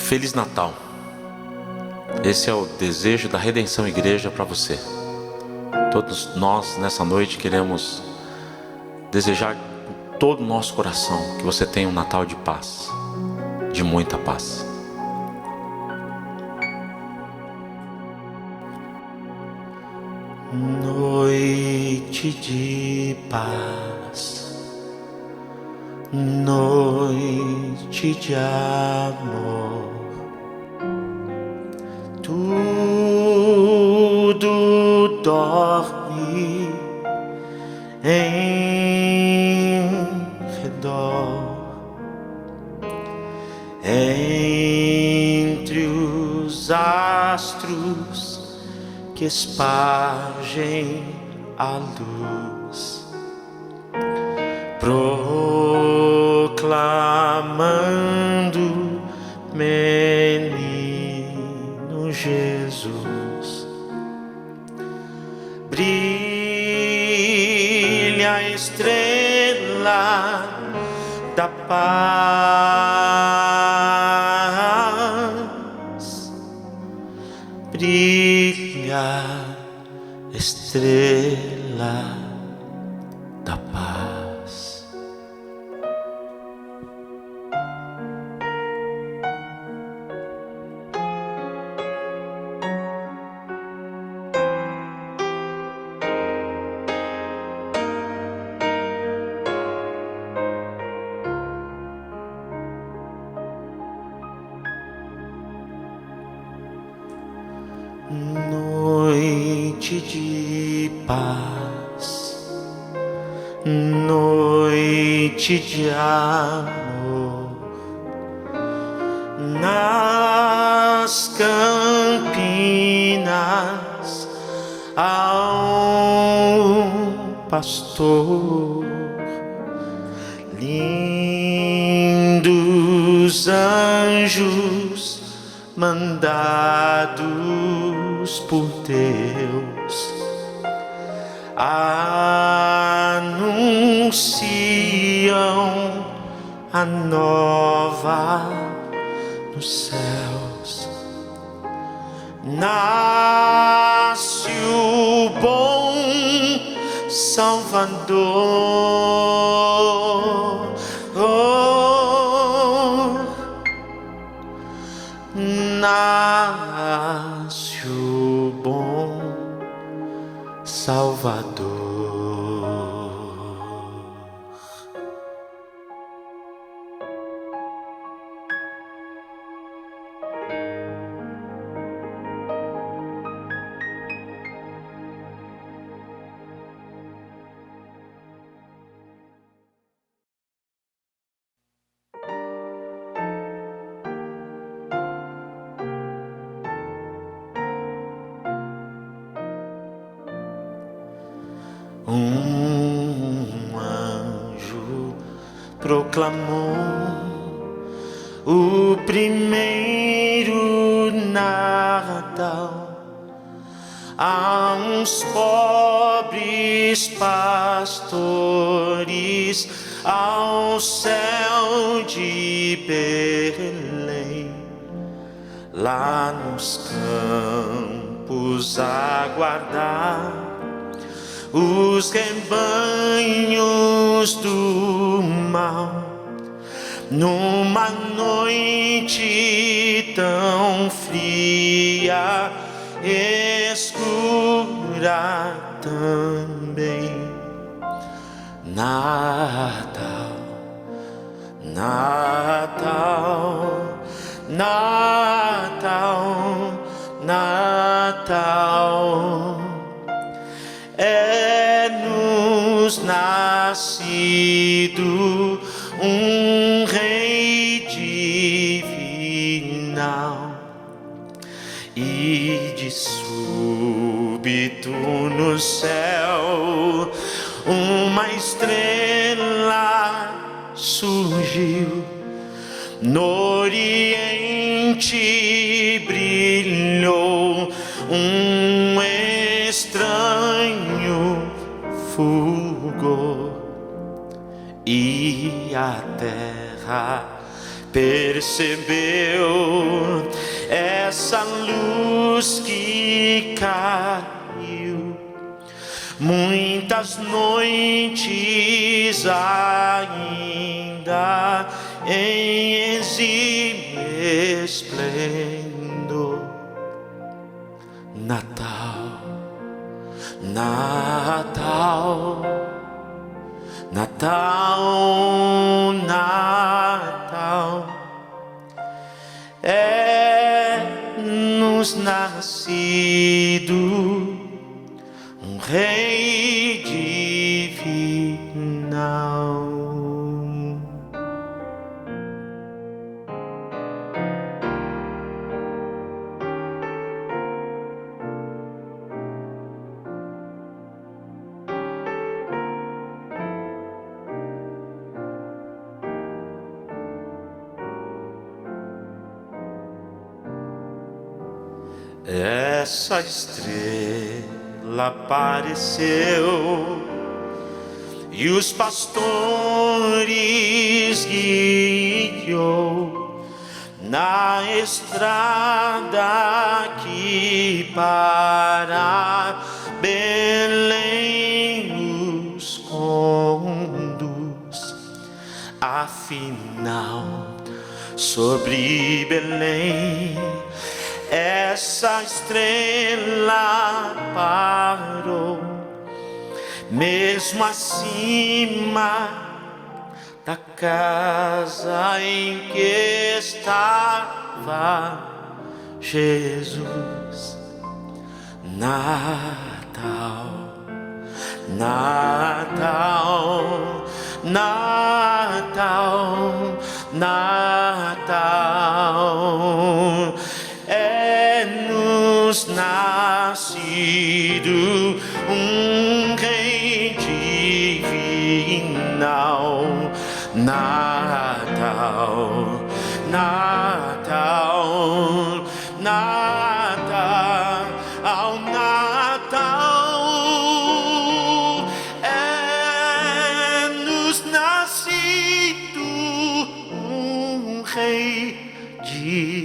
Feliz Natal. Esse é o desejo da Redenção Igreja para você. Todos nós nessa noite queremos desejar com todo o nosso coração que você tenha um Natal de paz, de muita paz. Noite de paz, noite de amor, tudo dorme em redor, entre os astros que espargem a luz, proclamando menino Jesus. Brilha a estrela da paz, brilha estrela da paz. Noite de paz, noite de amor, nas campinas há um pastor, lindos anjos mandados por Deus anunciam a nova nos céus. Nasce o bom Salvador, nasce o bom Salvador. Um anjo proclamou o primeiro Natal a uns pobres pastores ao céu de Belém. Lá nos campos aguardar os rebanhos do mal, numa noite tão fria, escura também. Natal, Natal, Natal, Natal, é-nos nascido um Rei divinal, e de súbito no céu uma estrela surgiu, no Oriente brilhou um estranho fulgor, e a terra percebeu essa luz que caiu. Muitas noites ainda em exímio esplendor. Natal, Natal, Natal, Natal, é-nos nascido um Rei divinal. Essa estrela apareceu e os pastores guiou na estrada que para Belém os conduz. Afinal, sobre Belém essa estrela parou, mesmo acima da casa em que estava Jesus. Natal, Natal, Natal, Natal, é-nos nascido um Rei divinal. Natal, Natal, Natal, ao Natal, é-nos nascido um Rei divinal.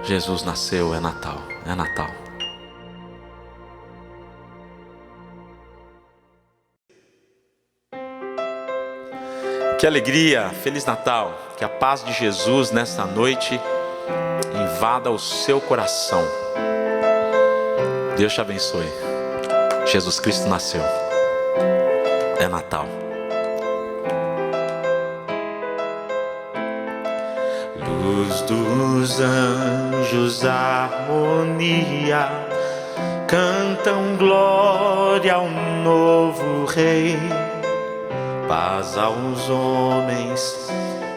Jesus nasceu, é Natal, é Natal. Que alegria, Feliz Natal, que a paz de Jesus nesta noite invada o seu coração. Deus te abençoe. Jesus Cristo nasceu, é Natal. Luz dos anjos, harmonia, cantam glória ao novo Rei. Paz aos homens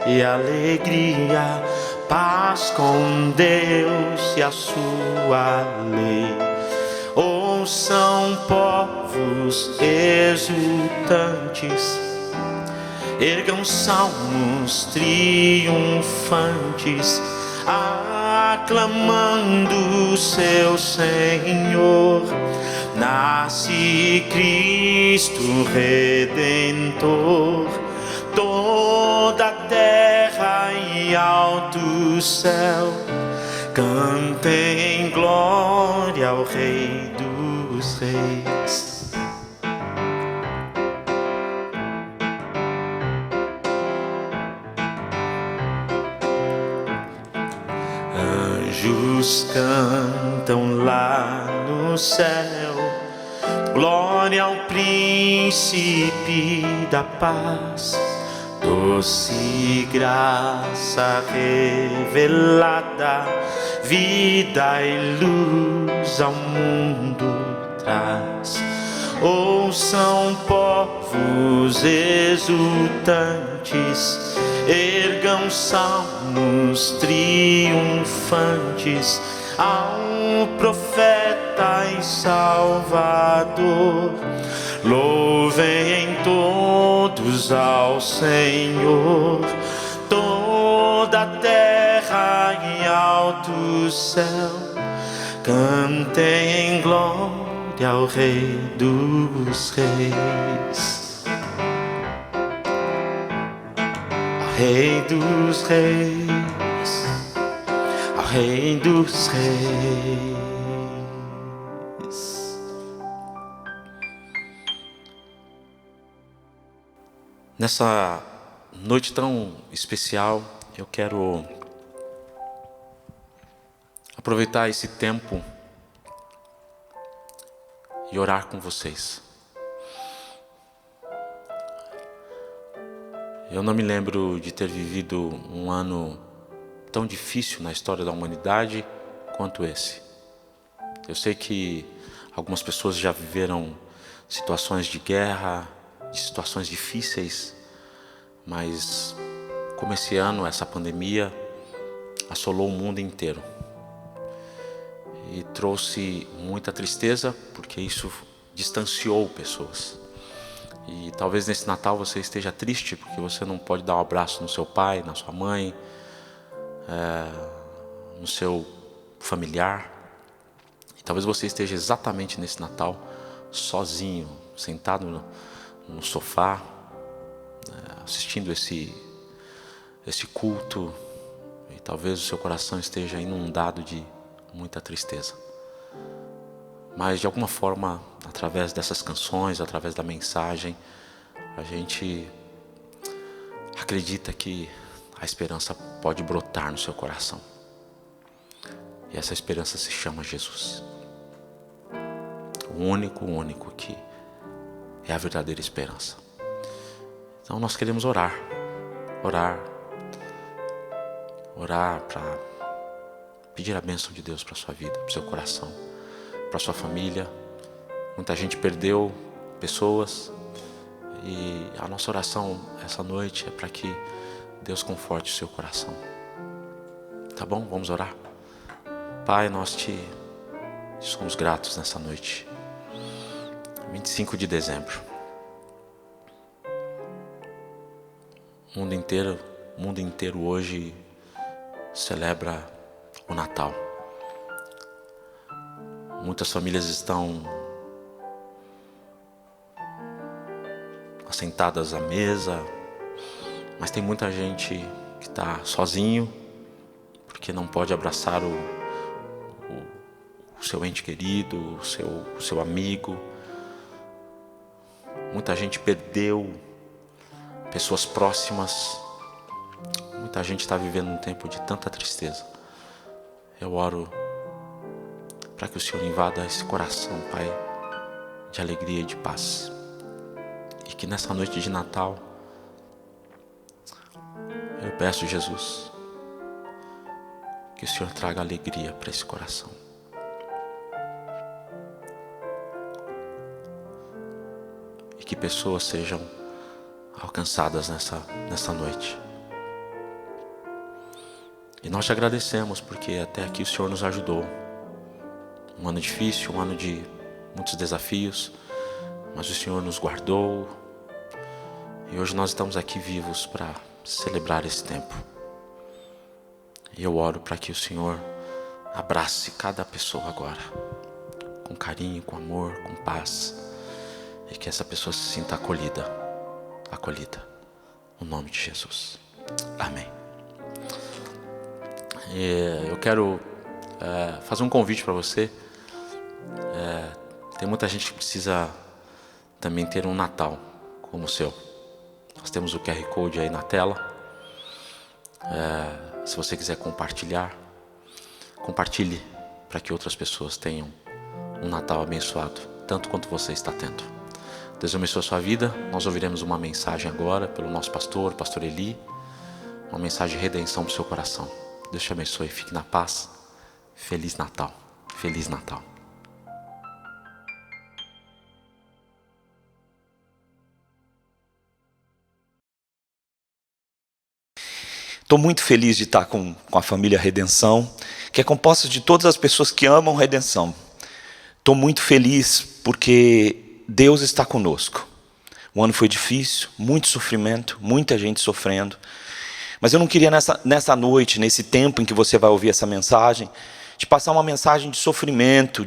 e alegria, paz com Deus e a sua lei. Ouçam povos exultantes, ergam salmos triunfantes, aclamando seu Senhor. Nasce Cristo Redentor, toda a terra e alto céu cantem glória ao Rei dos Reis. Anjos cantam lá no céu, glória ao príncipe da paz. Doce graça revelada, vida e luz ao mundo traz. Ouçam povos exultantes, ergam salmos triunfantes, ao profeta e Salvador. Louvem em todos ao Senhor, toda a terra e alto céu, cantem em glória ao Rei dos Reis, ao Rei dos Reis, ao Rei dos Reis. Nessa noite tão especial, eu quero aproveitar esse tempo e orar com vocês. Eu não me lembro de ter vivido um ano tão difícil na história da humanidade quanto esse. Eu sei que algumas pessoas já viveram situações de guerra, de situações difíceis, mas como esse ano, essa pandemia assolou o mundo inteiro e trouxe muita tristeza, porque isso distanciou pessoas. E talvez nesse Natal você esteja triste porque você não pode dar um abraço no seu pai, na sua mãe, no seu familiar. E talvez você esteja exatamente nesse Natal sozinho, sentado no sofá, assistindo esse culto, e talvez o seu coração esteja inundado de muita tristeza. Mas de alguma forma, através dessas canções, através da mensagem, a gente acredita que a esperança pode brotar no seu coração. E essa esperança se chama Jesus. O único que é a verdadeira esperança. Então nós queremos orar para pedir a bênção de Deus para a sua vida, para o seu coração, para a sua família. Muita gente perdeu pessoas, e a nossa oração essa noite é para que Deus conforte o seu coração. Tá bom? Vamos orar? Pai, nós te somos gratos nessa noite, 25 de dezembro. O mundo inteiro hoje celebra o Natal. Muitas famílias estão assentadas à mesa, mas tem muita gente que está sozinho, porque não pode abraçar o seu ente querido, o seu amigo. Muita gente perdeu pessoas próximas. Muita gente está vivendo um tempo de tanta tristeza. Eu oro para que o Senhor invada esse coração, Pai, de alegria e de paz. E que nessa noite de Natal, eu peço, Jesus, que o Senhor traga alegria para esse coração. E que pessoas sejam alcançadas nessa noite. E nós te agradecemos porque até aqui o Senhor nos ajudou. Um ano difícil, um ano de muitos desafios, mas o Senhor nos guardou. E hoje nós estamos aqui vivos para celebrar esse tempo. E eu oro para que o Senhor abrace cada pessoa agora, com carinho, com amor, com paz, e que essa pessoa se sinta acolhida, no nome de Jesus. Amém. E eu quero fazer um convite para você. Tem muita gente que precisa também ter um Natal como o seu. Nós temos o QR Code aí na tela. Se você quiser compartilhar, compartilhe para que outras pessoas tenham um Natal abençoado, tanto quanto você está tendo. Deus abençoe a sua vida. Nós ouviremos uma mensagem agora pelo nosso pastor Eli. Uma mensagem de redenção para o seu coração. Deus te abençoe, fique na paz. Feliz Natal. Feliz Natal. Estou muito feliz de estar com a família Redenção, que é composta de todas as pessoas que amam Redenção. Estou muito feliz porque Deus está conosco. O ano foi difícil, muito sofrimento, muita gente sofrendo. Mas eu não queria nessa noite, nesse tempo em que você vai ouvir essa mensagem, te passar uma mensagem de sofrimento,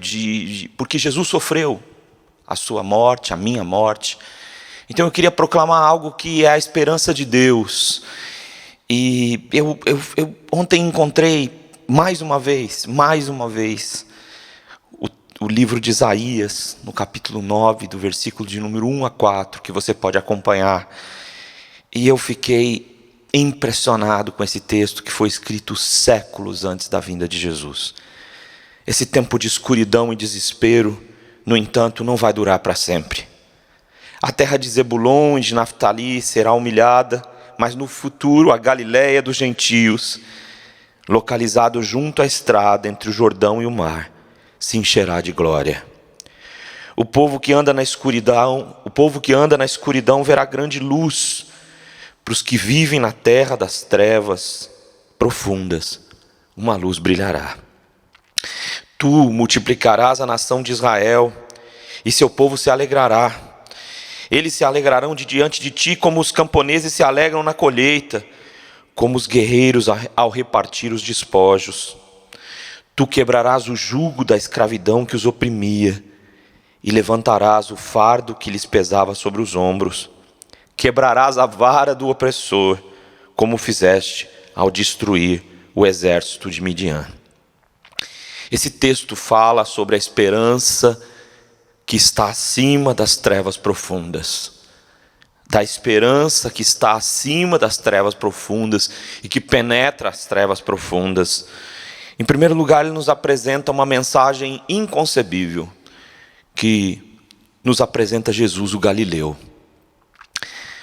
porque Jesus sofreu a sua morte, a minha morte. Então eu queria proclamar algo que é a esperança de Deus. E eu ontem encontrei mais uma vez, o livro de Isaías, no capítulo 9, do versículo de número 1 a 4, que você pode acompanhar. E eu fiquei impressionado com esse texto que foi escrito séculos antes da vinda de Jesus. Esse tempo de escuridão e desespero, no entanto, não vai durar para sempre. A terra de Zebulon e de Naftali será humilhada, mas no futuro a Galileia dos gentios, localizado junto à estrada entre o Jordão e o mar, se encherá de glória. O povo que anda na escuridão verá grande luz. Para os que vivem na terra das trevas profundas, uma luz brilhará. Tu multiplicarás a nação de Israel, e seu povo se alegrará. Eles se alegrarão diante de ti, como os camponeses se alegram na colheita, como os guerreiros ao repartir os despojos. Tu quebrarás o jugo da escravidão que os oprimia, e levantarás o fardo que lhes pesava sobre os ombros. Quebrarás a vara do opressor, como fizeste ao destruir o exército de Midian. Esse texto fala sobre a esperança que está acima das trevas profundas. Da esperança que está acima das trevas profundas e que penetra as trevas profundas. Em primeiro lugar, ele nos apresenta uma mensagem inconcebível, que nos apresenta Jesus, o Galileu.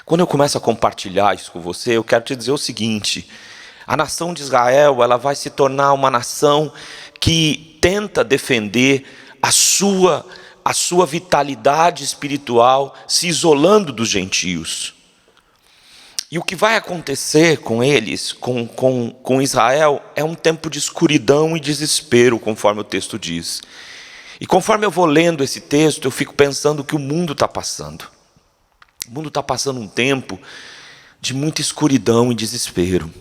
Quando eu começo a compartilhar isso com você, eu quero te dizer o seguinte: a nação de Israel, ela vai se tornar uma nação que tenta defender a sua vitalidade espiritual, se isolando dos gentios. E o que vai acontecer com eles, com Israel, é um tempo de escuridão e desespero, conforme o texto diz. E conforme eu vou lendo esse texto, eu fico pensando que o mundo está passando. O mundo está passando um tempo de muita escuridão e desespero.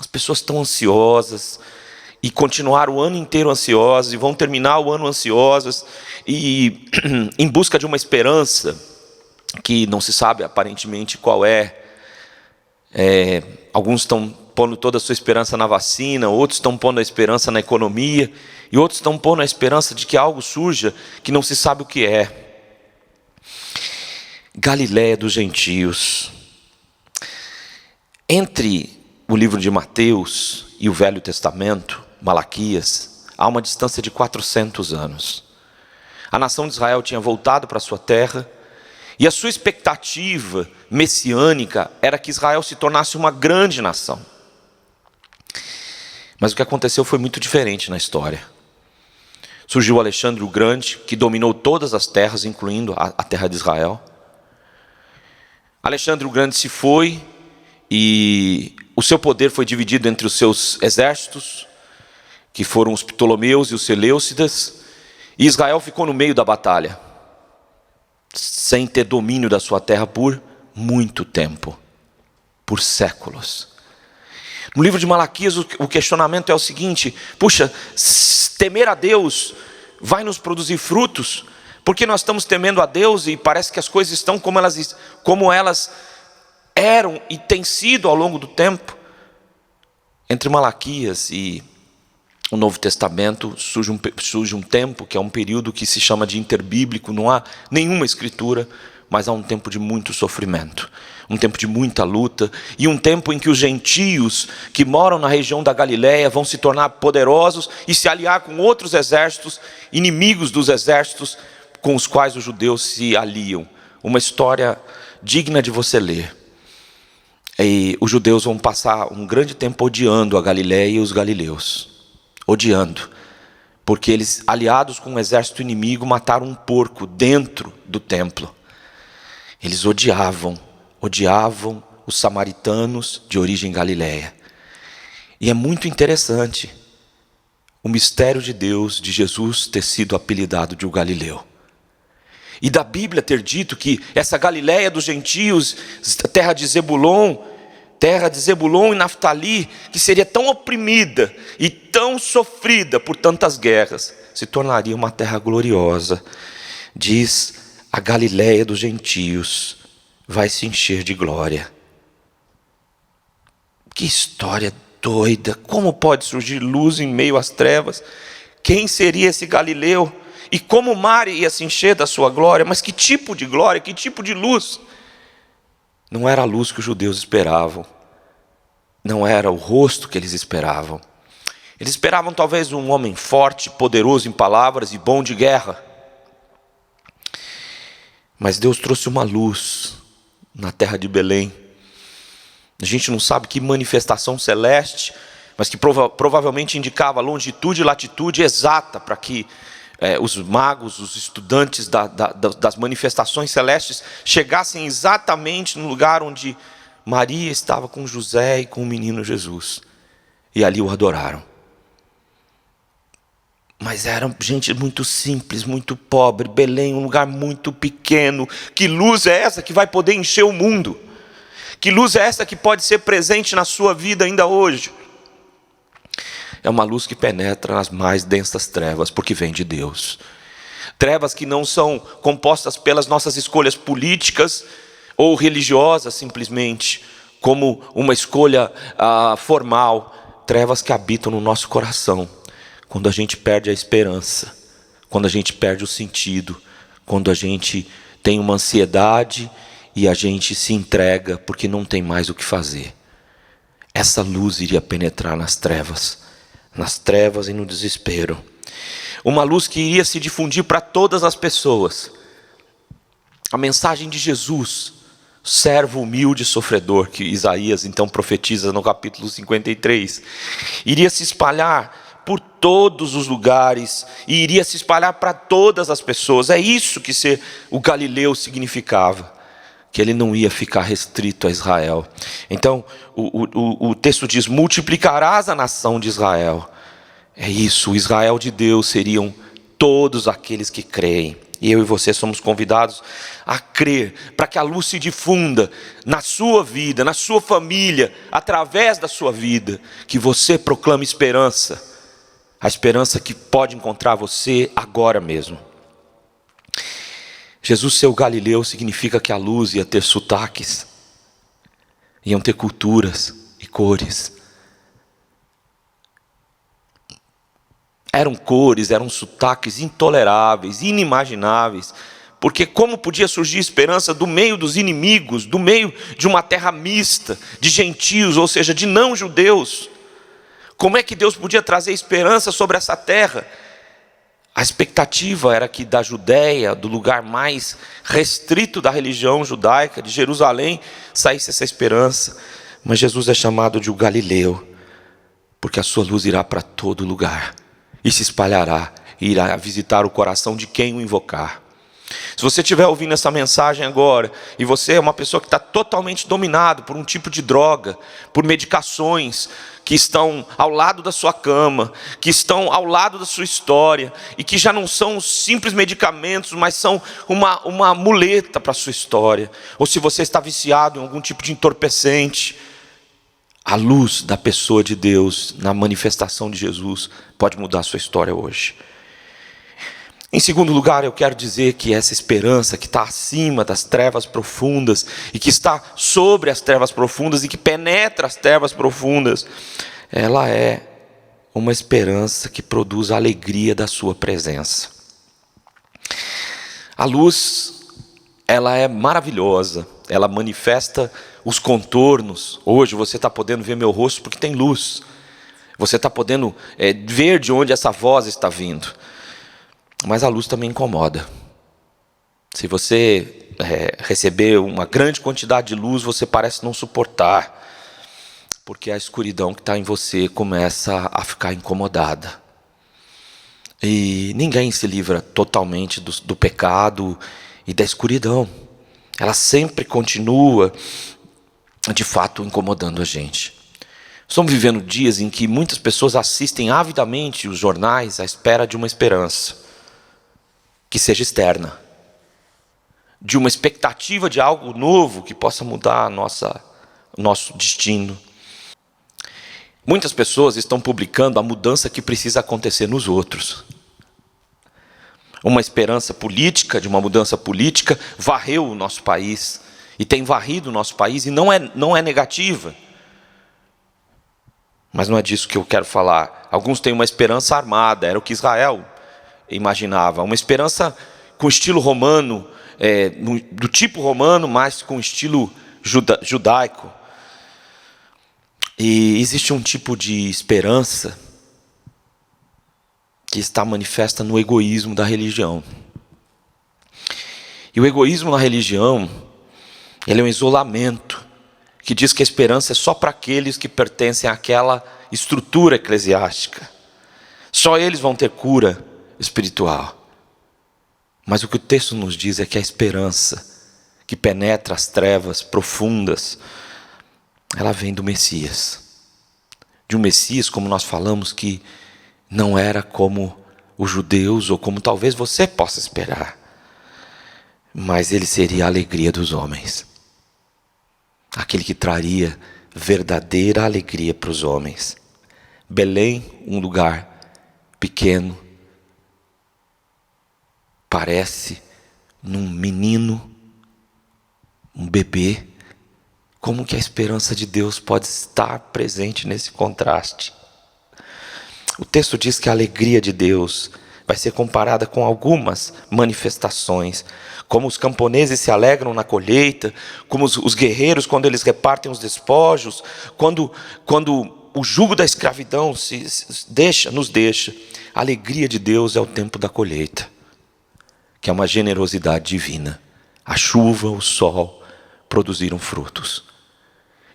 As pessoas estão ansiosas e continuaram o ano inteiro ansiosas e vão terminar o ano ansiosas e em busca de uma esperança que não se sabe aparentemente qual é. Alguns estão pondo toda a sua esperança na vacina, outros estão pondo a esperança na economia e outros estão pondo a esperança de que algo surja que não se sabe o que é. Galileia dos gentios. Entre o livro de Mateus e o Velho Testamento, Malaquias, há uma distância de 400 anos. A nação de Israel tinha voltado para a sua terra e a sua expectativa messiânica era que Israel se tornasse uma grande nação. Mas o que aconteceu foi muito diferente na história. Surgiu Alexandre o Grande, que dominou todas as terras, incluindo a terra de Israel. Alexandre o Grande se foi e o seu poder foi dividido entre os seus exércitos, que foram os Ptolomeus e os Seleucidas, e Israel ficou no meio da batalha, sem ter domínio da sua terra por muito tempo, por séculos. No livro de Malaquias, o questionamento é o seguinte: puxa, temer a Deus vai nos produzir frutos? Porque nós estamos temendo a Deus e parece que as coisas estão como elas eram e têm sido ao longo do tempo. Entre Malaquias e o Novo Testamento surge um tempo que é um período que se chama de interbíblico. Não há nenhuma escritura, mas há um tempo de muito sofrimento, um tempo de muita luta, e um tempo em que os gentios que moram na região da Galileia vão se tornar poderosos e se aliar com outros exércitos, inimigos dos exércitos com os quais os judeus se aliam. Uma história digna de você ler. E os judeus vão passar um grande tempo odiando a Galileia e os galileus. Odiando. Porque eles, aliados com um exército inimigo, mataram um porco dentro do templo. Eles odiavam os samaritanos de origem galileia. E é muito interessante o mistério de Deus, de Jesus ter sido apelidado de o Galileu. E da Bíblia ter dito que essa Galiléia dos gentios, terra de Zebulon e Naftali, que seria tão oprimida e tão sofrida por tantas guerras, se tornaria uma terra gloriosa. Diz: a Galiléia dos gentios vai se encher de glória. Que história doida! Como pode surgir luz em meio às trevas? Quem seria esse Galileu? E como o mar ia se encher da sua glória? Mas que tipo de glória, que tipo de luz? Não era a luz que os judeus esperavam. Não era o rosto que eles esperavam. Eles esperavam talvez um homem forte, poderoso em palavras e bom de guerra. Mas Deus trouxe uma luz na terra de Belém. A gente não sabe que manifestação celeste, mas que provavelmente indicava a longitude e latitude exata para que os magos, os estudantes das manifestações celestes chegassem exatamente no lugar onde Maria estava com José e com o menino Jesus. E ali o adoraram. Mas era gente muito simples, muito pobre. Belém, um lugar muito pequeno. Que luz é essa que vai poder encher o mundo? Que luz é essa que pode ser presente na sua vida ainda hoje? É uma luz que penetra nas mais densas trevas, porque vem de Deus. Trevas que não são compostas pelas nossas escolhas políticas ou religiosas simplesmente, como uma escolha formal. Trevas que habitam no nosso coração, quando a gente perde a esperança, quando a gente perde o sentido, quando a gente tem uma ansiedade e a gente se entrega porque não tem mais o que fazer. Essa luz iria penetrar nas trevas e no desespero. Uma luz que iria se difundir para todas as pessoas. A mensagem de Jesus, servo humilde e sofredor, que Isaías então profetiza no capítulo 53, iria se espalhar por todos os lugares e iria se espalhar para todas as pessoas. É isso que ser o Galileu significava, que ele não ia ficar restrito a Israel. Então o texto diz: multiplicarás a nação de Israel. É isso, o Israel de Deus seriam todos aqueles que creem. E eu e você somos convidados a crer, para que a luz se difunda na sua vida, na sua família, através da sua vida, que você proclame esperança, a esperança que pode encontrar você agora mesmo. Jesus ser o Galileu significa que a luz ia ter sotaques, iam ter culturas e cores. Eram cores, eram sotaques intoleráveis, inimagináveis, porque como podia surgir esperança do meio dos inimigos, do meio de uma terra mista, de gentios, ou seja, de não-judeus? Como é que Deus podia trazer esperança sobre essa terra? A expectativa era que da Judéia, do lugar mais restrito da religião judaica, de Jerusalém, saísse essa esperança. Mas Jesus é chamado de o Galileu, porque a sua luz irá para todo lugar e se espalhará, e irá visitar o coração de quem o invocar. Se você estiver ouvindo essa mensagem agora, e você é uma pessoa que está totalmente dominado por um tipo de droga, por medicações que estão ao lado da sua cama, que estão ao lado da sua história, e que já não são simples medicamentos, mas são uma muleta para a sua história, ou se você está viciado em algum tipo de entorpecente, a luz da pessoa de Deus, na manifestação de Jesus, pode mudar a sua história hoje. Em segundo lugar, eu quero dizer que essa esperança que está acima das trevas profundas, e que está sobre as trevas profundas, e que penetra as trevas profundas, ela é uma esperança que produz a alegria da sua presença. A luz, ela é maravilhosa, ela manifesta os contornos. Hoje você está podendo ver meu rosto porque tem luz. Você está podendo ver de onde essa voz está vindo. Mas a luz também incomoda. Se você receber uma grande quantidade de luz, você parece não suportar, porque a escuridão que está em você começa a ficar incomodada. E ninguém se livra totalmente do pecado e da escuridão. Ela sempre continua, de fato, incomodando a gente. Estamos vivendo dias em que muitas pessoas assistem avidamente os jornais à espera de uma esperança que seja externa, de uma expectativa de algo novo que possa mudar nosso destino. Muitas pessoas estão publicando a mudança que precisa acontecer nos outros. Uma esperança política, de uma mudança política, varreu o nosso país e tem varrido o nosso país, e não é negativa. Mas não é disso que eu quero falar. Alguns têm uma esperança armada, era o que Israel imaginava. Uma esperança com estilo romano, do tipo romano, mas com estilo judaico. E existe um tipo de esperança que está manifesta no egoísmo da religião. E o egoísmo na religião, ele é um isolamento, que diz que a esperança é só para aqueles que pertencem àquela estrutura eclesiástica. Só eles vão ter cura espiritual. Mas o que o texto nos diz é que a esperança que penetra as trevas profundas, ela vem do Messias. De um Messias, como nós falamos, que não era como os judeus, ou como talvez você possa esperar. Mas ele seria a alegria dos homens. Aquele que traria verdadeira alegria para os homens. Belém, um lugar pequeno, parece num menino, um bebê. Como que a esperança de Deus pode estar presente nesse contraste? O texto diz que a alegria de Deus vai ser comparada com algumas manifestações, como os camponeses se alegram na colheita, como os guerreiros quando eles repartem os despojos, quando o jugo da escravidão nos deixa. A alegria de Deus é o tempo da colheita, que é uma generosidade divina. A chuva, o sol produziram frutos.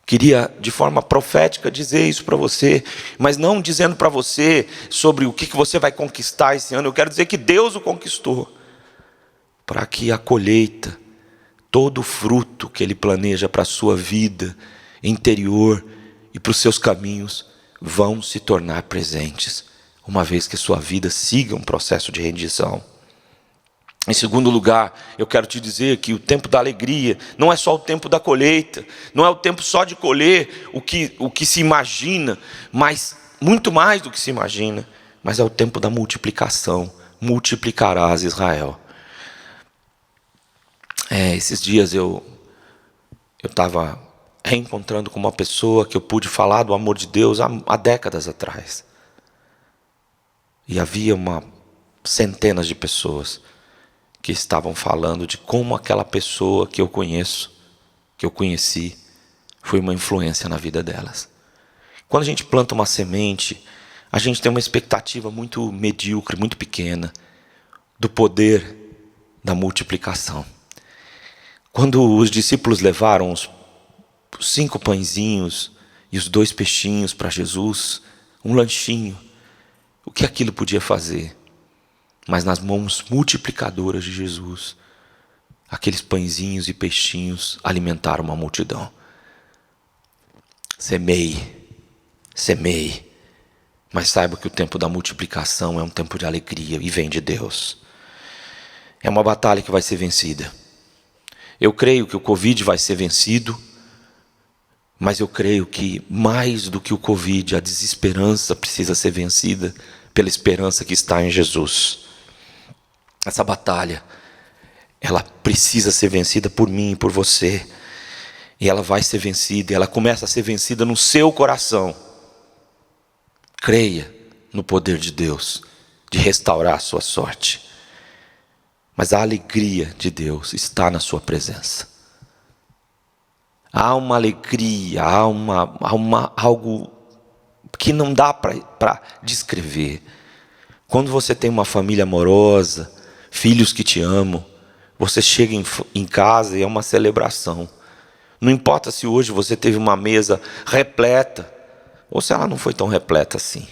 Queria, de forma profética, dizer isso para você, mas não dizendo para você sobre o que você vai conquistar esse ano. Eu quero dizer que Deus o conquistou, para que a colheita, todo o fruto que Ele planeja para a sua vida interior e para os seus caminhos, vão se tornar presentes, uma vez que a sua vida siga um processo de rendição. Em segundo lugar, eu quero te dizer que o tempo da alegria não é só o tempo da colheita, não é o tempo só de colher o que se imagina, mas muito mais do que se imagina, mas é o tempo da multiplicação. Multiplicarás Israel. Esses dias eu estava reencontrando com uma pessoa que eu pude falar do amor de Deus há décadas atrás. E havia centenas de pessoas que estavam falando de como aquela pessoa que eu conheci, foi uma influência na vida delas. Quando a gente planta uma semente, a gente tem uma expectativa muito medíocre, muito pequena, do poder da multiplicação. Quando os discípulos levaram os 5 pãezinhos e os 2 peixinhos para Jesus, um lanchinho, o que aquilo podia fazer? Mas nas mãos multiplicadoras de Jesus, aqueles pãezinhos e peixinhos alimentaram uma multidão. Semeie, mas saiba que o tempo da multiplicação é um tempo de alegria e vem de Deus. É uma batalha que vai ser vencida. Eu creio que o Covid vai ser vencido, mas eu creio que mais do que o Covid, a desesperança precisa ser vencida pela esperança que está em Jesus. Essa batalha, ela precisa ser vencida por mim e por você. E ela vai ser vencida, e ela começa a ser vencida no seu coração. Creia no poder de Deus, de restaurar a sua sorte. Mas a alegria de Deus está na sua presença. Há uma alegria, há algo que não dá para descrever. Quando você tem uma família amorosa, filhos que te amam, você chega em casa e é uma celebração. Não importa se hoje você teve uma mesa repleta, ou se ela não foi tão repleta assim.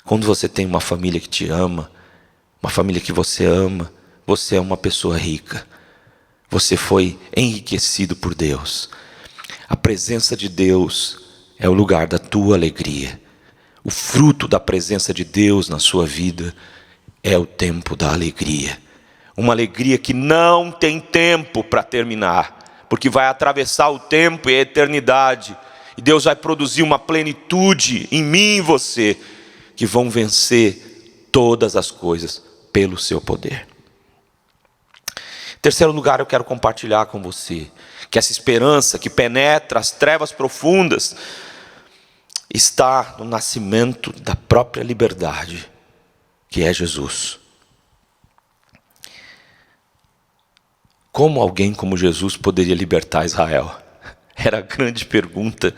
Quando você tem uma família que te ama, uma família que você ama, você é uma pessoa rica. Você foi enriquecido por Deus. A presença de Deus é o lugar da tua alegria. O fruto da presença de Deus na sua vida é o tempo da alegria. Uma alegria que não tem tempo para terminar, porque vai atravessar o tempo e a eternidade. E Deus vai produzir uma plenitude em mim e em você, que vão vencer todas as coisas pelo seu poder. Em terceiro lugar, eu quero compartilhar com você que essa esperança que penetra as trevas profundas está no nascimento da própria liberdade, que é Jesus. Como alguém como Jesus poderia libertar Israel? Era a grande pergunta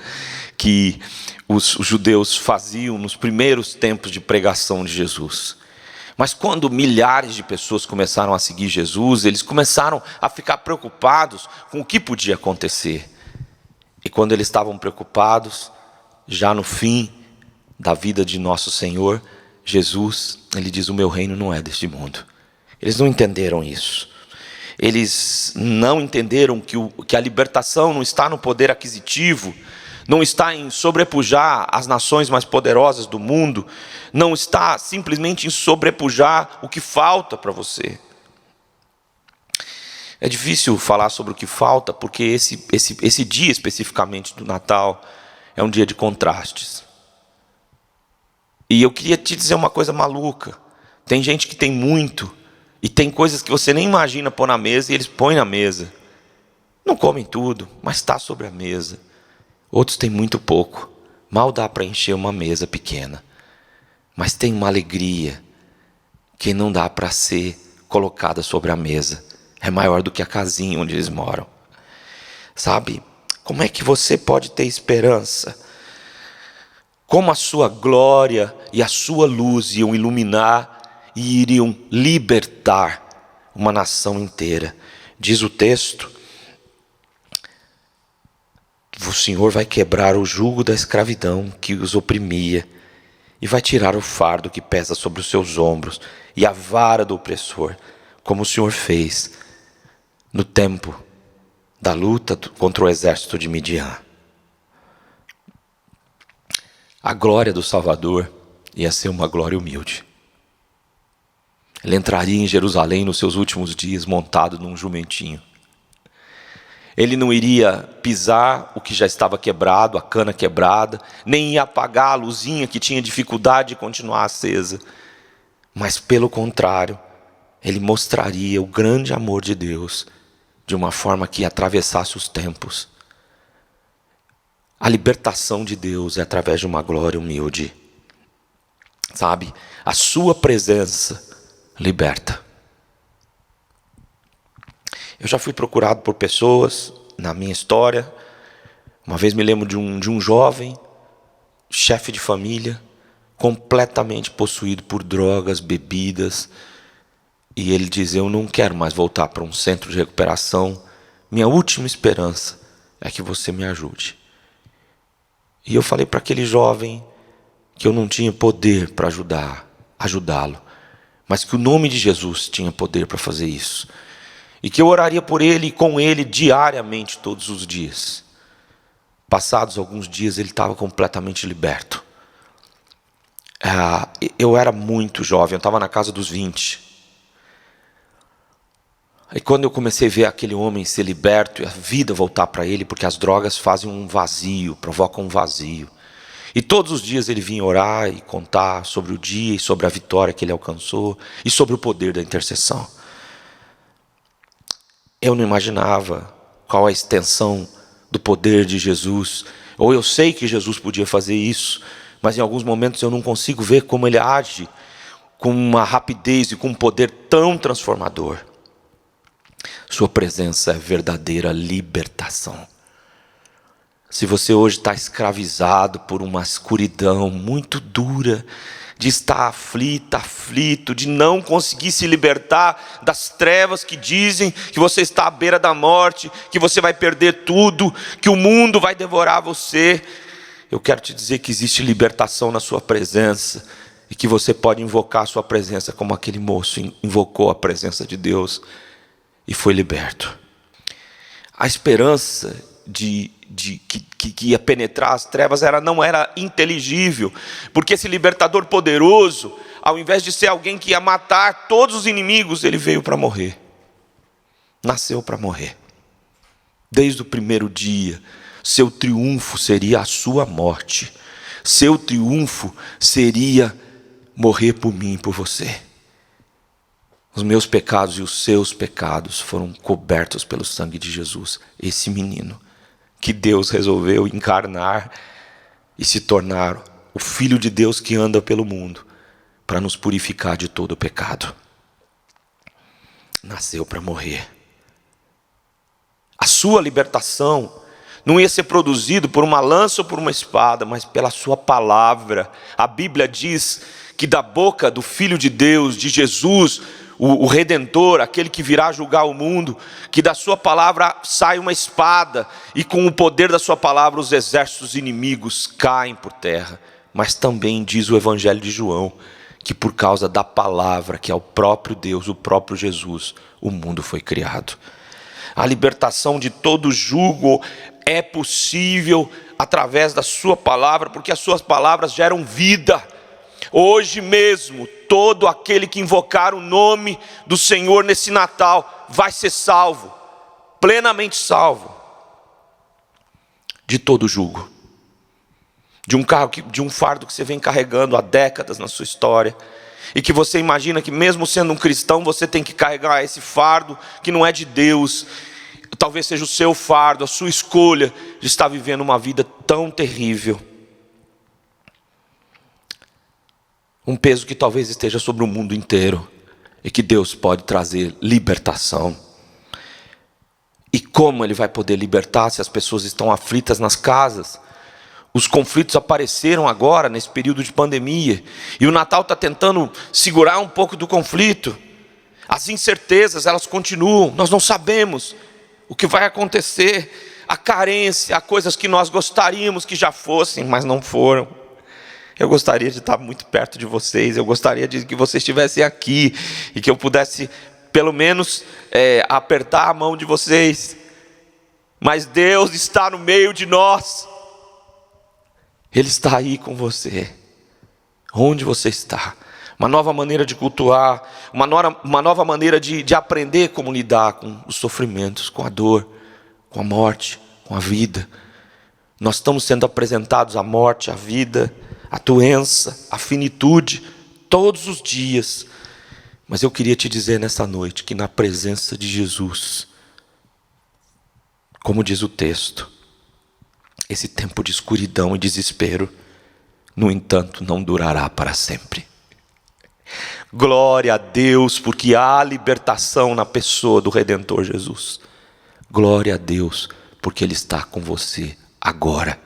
que os judeus faziam nos primeiros tempos de pregação de Jesus. Mas quando milhares de pessoas começaram a seguir Jesus, eles começaram a ficar preocupados com o que podia acontecer. E quando eles estavam preocupados, já no fim da vida de nosso Senhor, Jesus, ele diz: o meu reino não é deste mundo. Eles não entenderam isso. Eles não entenderam que a libertação não está no poder aquisitivo, não está em sobrepujar as nações mais poderosas do mundo, não está simplesmente em sobrepujar o que falta para você. É difícil falar sobre o que falta, porque esse dia especificamente do Natal é um dia de contrastes. E eu queria te dizer uma coisa maluca. Tem gente que tem muito, e tem coisas que você nem imagina pôr na mesa, e eles põem na mesa. Não comem tudo, mas está sobre a mesa. Outros têm muito pouco, mal dá para encher uma mesa pequena. Mas tem uma alegria que não dá para ser colocada sobre a mesa. É maior do que a casinha onde eles moram. Sabe, como é que você pode ter esperança? Como a sua glória e a sua luz iam iluminar e iriam libertar uma nação inteira. Diz o texto: o Senhor vai quebrar o jugo da escravidão que os oprimia, e vai tirar o fardo que pesa sobre os seus ombros, e a vara do opressor, como o Senhor fez no tempo da luta contra o exército de Midian. A glória do Salvador ia ser uma glória humilde. Ele entraria em Jerusalém nos seus últimos dias montado num jumentinho. Ele não iria pisar o que já estava quebrado, a cana quebrada, nem ia apagar a luzinha que tinha dificuldade de continuar acesa. Mas, pelo contrário, ele mostraria o grande amor de Deus de uma forma que atravessasse os tempos. A libertação de Deus é através de uma glória humilde. Sabe, a sua presença liberta. Eu já fui procurado por pessoas na minha história. Uma vez me lembro de um jovem, chefe de família, completamente possuído por drogas, bebidas. E ele diz: eu não quero mais voltar para um centro de recuperação. Minha última esperança é que você me ajude. E eu falei para aquele jovem que eu não tinha poder para ajudá-lo, mas que o nome de Jesus tinha poder para fazer isso. E que eu oraria por ele e com ele diariamente, todos os dias. Passados alguns dias, ele estava completamente liberto. Eu era muito jovem, eu estava na casa dos 20. E quando eu comecei a ver aquele homem ser liberto e a vida voltar para ele, porque as drogas fazem um vazio, provocam um vazio. E todos os dias ele vinha orar e contar sobre o dia e sobre a vitória que ele alcançou e sobre o poder da intercessão. Eu não imaginava qual a extensão do poder de Jesus. Ou eu sei que Jesus podia fazer isso, mas em alguns momentos eu não consigo ver como ele age com uma rapidez e com um poder tão transformador. Sua presença é verdadeira libertação. Se você hoje está escravizado por uma escuridão muito dura, de estar aflito, de não conseguir se libertar das trevas que dizem que você está à beira da morte, que você vai perder tudo, que o mundo vai devorar você, eu quero te dizer que existe libertação na sua presença e que você pode invocar a sua presença como aquele moço invocou a presença de Deus e foi liberto. A esperança que ia penetrar as trevas não era inteligível, porque esse libertador poderoso, ao invés de ser alguém que ia matar todos os inimigos, ele veio para morrer, nasceu para morrer. Desde o primeiro dia, seu triunfo seria a sua morte, seu triunfo seria morrer por mim e por você. Os meus pecados e os seus pecados foram cobertos pelo sangue de Jesus. Esse menino que Deus resolveu encarnar e se tornar o Filho de Deus que anda pelo mundo para nos purificar de todo o pecado. Nasceu para morrer. A sua libertação não ia ser produzido por uma lança ou por uma espada, mas pela sua palavra. A Bíblia diz que da boca do Filho de Deus, de Jesus, o Redentor, aquele que virá julgar o mundo, que da sua palavra sai uma espada, e com o poder da sua palavra os exércitos inimigos caem por terra. Mas também diz o Evangelho de João, que por causa da palavra, que é o próprio Deus, o próprio Jesus, o mundo foi criado. A libertação de todo jugo é possível através da sua palavra, porque as suas palavras geram vida. Hoje mesmo, todo aquele que invocar o nome do Senhor nesse Natal vai ser salvo, plenamente salvo de todo jugo, de um fardo que você vem carregando há décadas na sua história, e que você imagina que mesmo sendo um cristão você tem que carregar esse fardo que não é de Deus. Talvez seja o seu fardo, a sua escolha de estar vivendo uma vida tão terrível. Um peso que talvez esteja sobre o mundo inteiro, e que Deus pode trazer libertação. E como Ele vai poder libertar se as pessoas estão aflitas nas casas? Os conflitos apareceram agora, nesse período de pandemia, e o Natal está tentando segurar um pouco do conflito. As incertezas, elas continuam, nós não sabemos o que vai acontecer, a carência, há coisas que nós gostaríamos que já fossem, mas não foram. Eu gostaria de estar muito perto de vocês, eu gostaria de que vocês estivessem aqui, e que eu pudesse pelo menos apertar a mão de vocês, mas Deus está no meio de nós, Ele está aí com você, onde você está. Uma nova maneira de cultuar, uma nova maneira de aprender como lidar com os sofrimentos, com a dor, com a morte, com a vida. Nós estamos sendo apresentados à morte, à vida, à doença, à finitude, todos os dias. Mas eu queria te dizer nessa noite que na presença de Jesus, como diz o texto, esse tempo de escuridão e desespero, no entanto, não durará para sempre. Glória a Deus, porque há libertação na pessoa do Redentor Jesus. Glória a Deus, porque Ele está com você agora.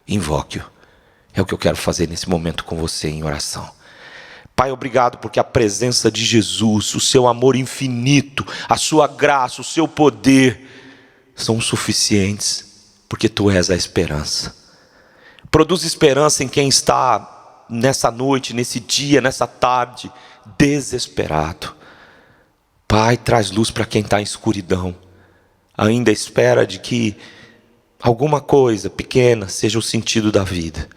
Invoque-o. É o que eu quero fazer nesse momento com você em oração. Pai, obrigado porque a presença de Jesus, o seu amor infinito, a sua graça, o seu poder são suficientes, porque Tu és a esperança. Produz esperança em quem está nessa noite, nesse dia, nessa tarde, desesperado. Pai, traz luz para quem está em escuridão, ainda espera de que alguma coisa pequena seja o sentido da vida.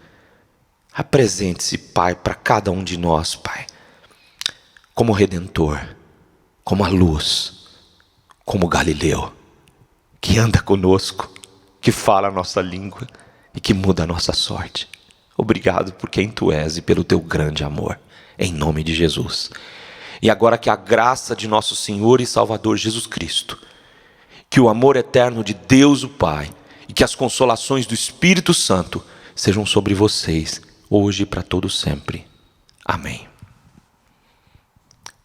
Apresente-se, Pai, para cada um de nós, Pai, como Redentor, como a luz, como Galileu, que anda conosco, que fala a nossa língua e que muda a nossa sorte. Obrigado por quem Tu és e pelo Teu grande amor, em nome de Jesus. E agora que a graça de nosso Senhor e Salvador Jesus Cristo, que o amor eterno de Deus o Pai e que as consolações do Espírito Santo sejam sobre vocês, hoje e para todo sempre. Amém.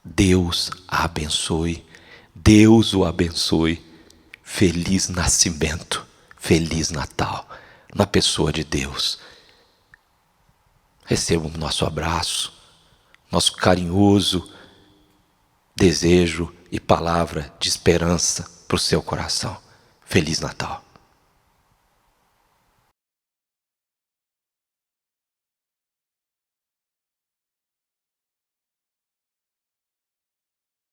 Deus a abençoe, Deus o abençoe. Feliz nascimento, feliz Natal, na pessoa de Deus. Receba o nosso abraço, nosso carinhoso desejo e palavra de esperança para o seu coração. Feliz Natal.